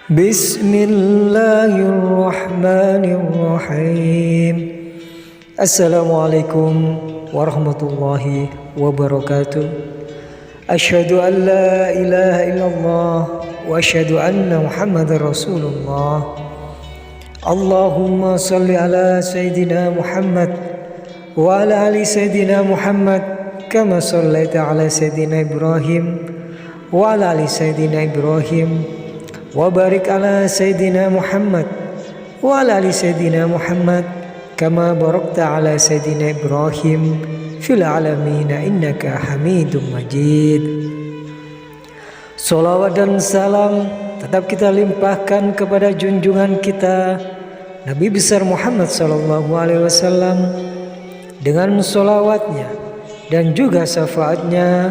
Bismillahirrahmanirrahim. Assalamualaikum warahmatullahi wabarakatuh. Asyhadu an la ilaha illallah wa asyhadu anna Muhammadar Rasulullah. Allahumma salli ala Sayyidina Muhammad wa ala ali Sayyidina Muhammad kama sallaita ala Sayyidina Ibrahim wa ala ali Sayyidina Ibrahim wa barik ala Sayyidina Muhammad wa ala ali Sayyidina Muhammad kama barakta ala Sayyidina Ibrahim fil alamin innaka Hamidum Majid. Salawat dan salam tetap kita limpahkan kepada junjungan kita Nabi besar Muhammad sallallahu alaihi wasallam dengan salawatnya dan juga syafaatnya.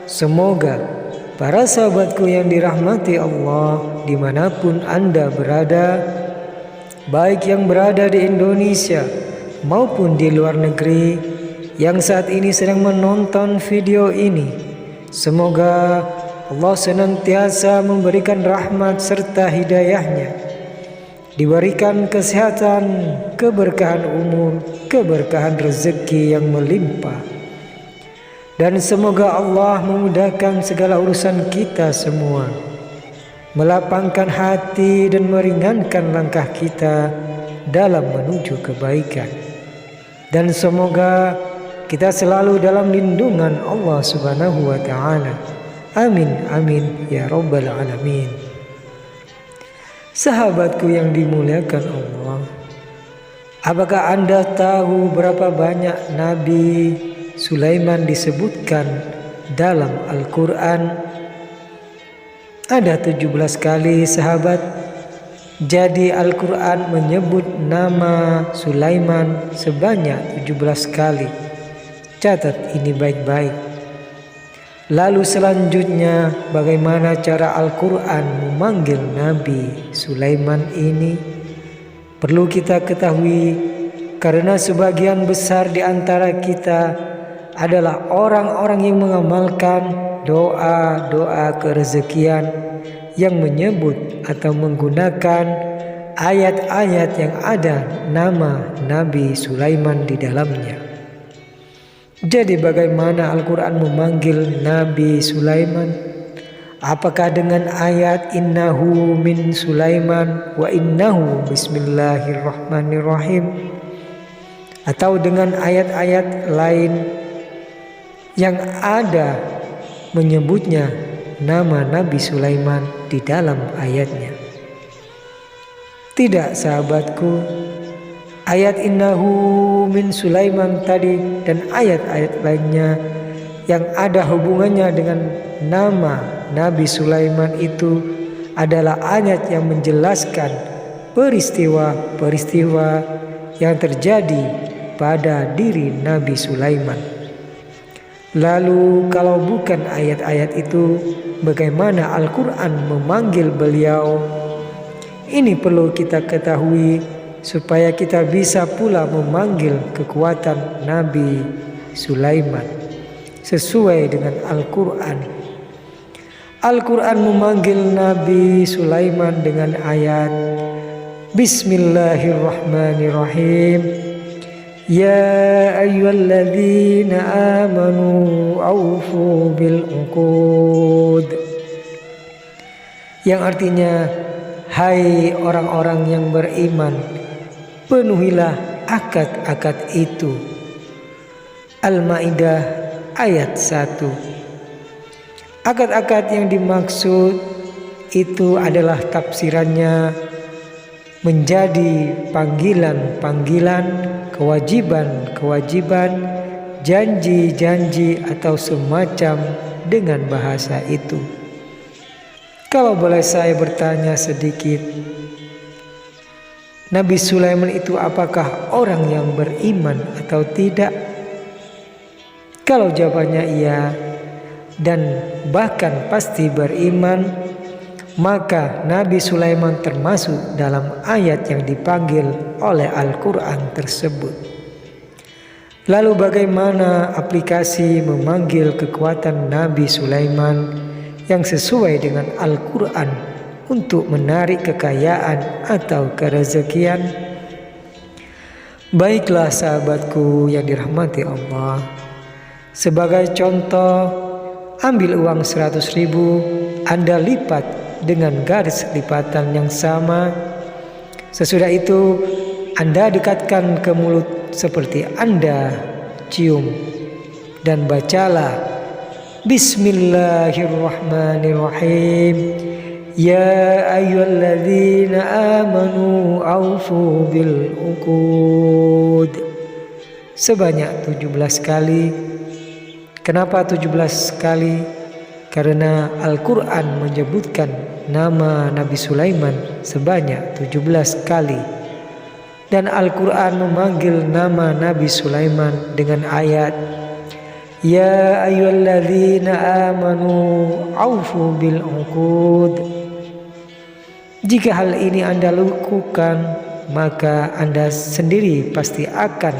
Semoga para sahabatku yang dirahmati Allah dimanapun Anda berada, baik yang berada di Indonesia maupun di luar negeri yang saat ini sedang menonton video ini, semoga Allah senantiasa memberikan rahmat serta hidayahnya, diberikan kesehatan, keberkahan umur, keberkahan rezeki yang melimpah. Dan semoga Allah memudahkan segala urusan kita semua, melapangkan hati dan meringankan langkah kita dalam menuju kebaikan. Dan semoga kita selalu dalam lindungan Allah Subhanahu wa ta'ala. Amin, amin, ya rabbal alamin. Sahabatku yang dimuliakan Allah, apakah Anda tahu berapa banyak Nabi Sulaiman disebutkan dalam Al-Quran? Ada 17 kali, sahabat. Jadi Al-Quran menyebut nama Sulaiman sebanyak 17 kali. Catat ini baik-baik. Lalu selanjutnya, bagaimana cara Al-Quran memanggil Nabi Sulaiman ini? Perlu kita ketahui, karena sebagian besar di antara kita adalah orang-orang yang mengamalkan doa-doa kerezekian yang menyebut atau menggunakan ayat-ayat yang ada nama Nabi Sulaiman di dalamnya. Jadi bagaimana Al-Quran memanggil Nabi Sulaiman? Apakah dengan ayat innahu min Sulaiman wa innahu bismillahirrahmanirrahim, atau dengan ayat-ayat lain yang ada menyebutnya nama Nabi Sulaiman di dalam ayatnya? Tidak, sahabatku. Ayat innahu min Sulaiman tadi dan ayat-ayat lainnya yang ada hubungannya dengan nama Nabi Sulaiman itu adalah ayat yang menjelaskan peristiwa-peristiwa yang terjadi pada diri Nabi Sulaiman. Lalu kalau bukan ayat-ayat itu, bagaimana Al-Quran memanggil beliau? Ini perlu kita ketahui supaya kita bisa pula memanggil kekuatan Nabi Sulaiman sesuai dengan Al-Quran. Al-Quran memanggil Nabi Sulaiman dengan ayat Bismillahirrahmanirrahim. Ya ayyuhalladzina amanu awfu bil uqud, yang artinya, hai orang-orang yang beriman, penuhilah akad-akad itu. Al-Maidah ayat 1. Akad-akad yang dimaksud itu adalah tafsirannya menjadi panggilan-panggilan, kewajiban-kewajiban, janji-janji atau semacam dengan bahasa itu. Kalau boleh saya bertanya sedikit, Nabi Sulaiman itu apakah orang yang beriman atau tidak? Kalau jawabannya iya dan bahkan pasti beriman, maka Nabi Sulaiman termasuk dalam ayat yang dipanggil oleh Al-Quran tersebut. Lalu bagaimana aplikasi memanggil kekuatan Nabi Sulaiman yang sesuai dengan Al-Quran untuk menarik kekayaan atau kerezekian? Baiklah sahabatku yang dirahmati Allah, sebagai contoh, ambil uang 100.000, Anda lipat dengan garis lipatan yang sama. Sesudah itu Anda dekatkan ke mulut seperti Anda cium dan bacalah Bismillahirrahmanirrahim. Ya ayyuhalladzina amanu aufu bil uqud sebanyak 17 kali. Kenapa 17 kali? Karena Al-Quran menyebutkan nama Nabi Sulaiman sebanyak 17 kali. Dan Al-Quran memanggil nama Nabi Sulaiman dengan ayat Ya ayyuhalladzina amanu aufu bil uqud. Jika hal ini Anda lakukan, maka Anda sendiri pasti akan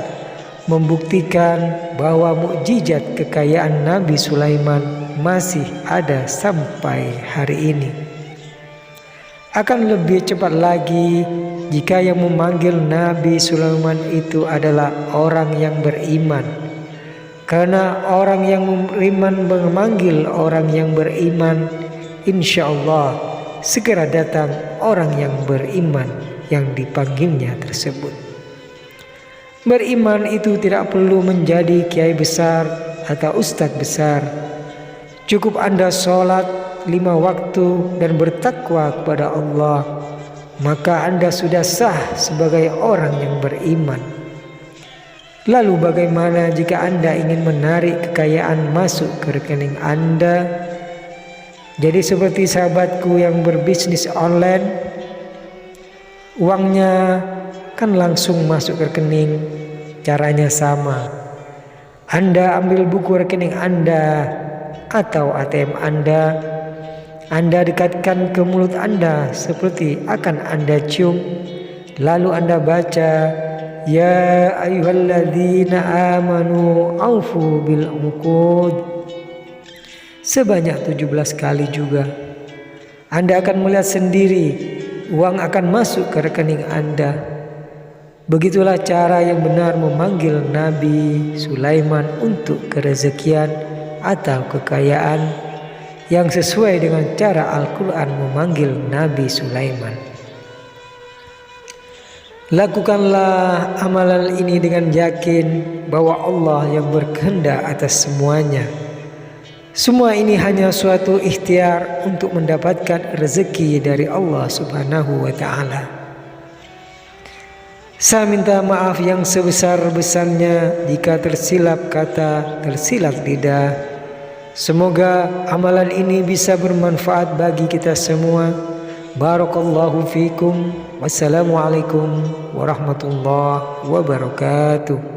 membuktikan bahwa mukjizat kekayaan Nabi Sulaiman masih ada sampai hari ini. Akan lebih cepat lagi jika yang memanggil Nabi Sulaiman itu adalah orang yang beriman. Karena orang yang beriman memanggil orang yang beriman, insya Allah segera datang orang yang beriman yang dipanggilnya tersebut. Beriman itu tidak perlu menjadi kiai besar atau ustadz besar. Cukup Anda sholat 5 waktu dan bertakwa kepada Allah, maka Anda sudah sah sebagai orang yang beriman. Lalu bagaimana jika Anda ingin menarik kekayaan masuk ke rekening Anda? Jadi seperti sahabatku yang berbisnis online, uangnya kan langsung masuk ke rekening. Caranya sama. Anda ambil buku rekening Anda atau ATM Anda dekatkan ke mulut Anda seperti akan Anda cium. Lalu Anda baca Ya ayyuhalladzina amanu aufu bil uqud sebanyak 17 kali juga. Anda akan melihat sendiri uang akan masuk ke rekening Anda. Begitulah cara yang benar memanggil Nabi Sulaiman untuk kerezekian atau kekayaan yang sesuai dengan cara Al-Quran memanggil Nabi Sulaiman. Lakukanlah amalan ini dengan yakin bahwa Allah yang berkehendak atas semuanya. Semua ini hanya suatu ikhtiar untuk mendapatkan rezeki dari Allah Subhanahu wa Ta'ala. Saya minta maaf yang sebesar-besarnya jika tersilap kata, tersilap lidah. Semoga amalan ini bisa bermanfaat bagi kita semua. Barakallahu fikum. Wassalamualaikum warahmatullahi wabarakatuh.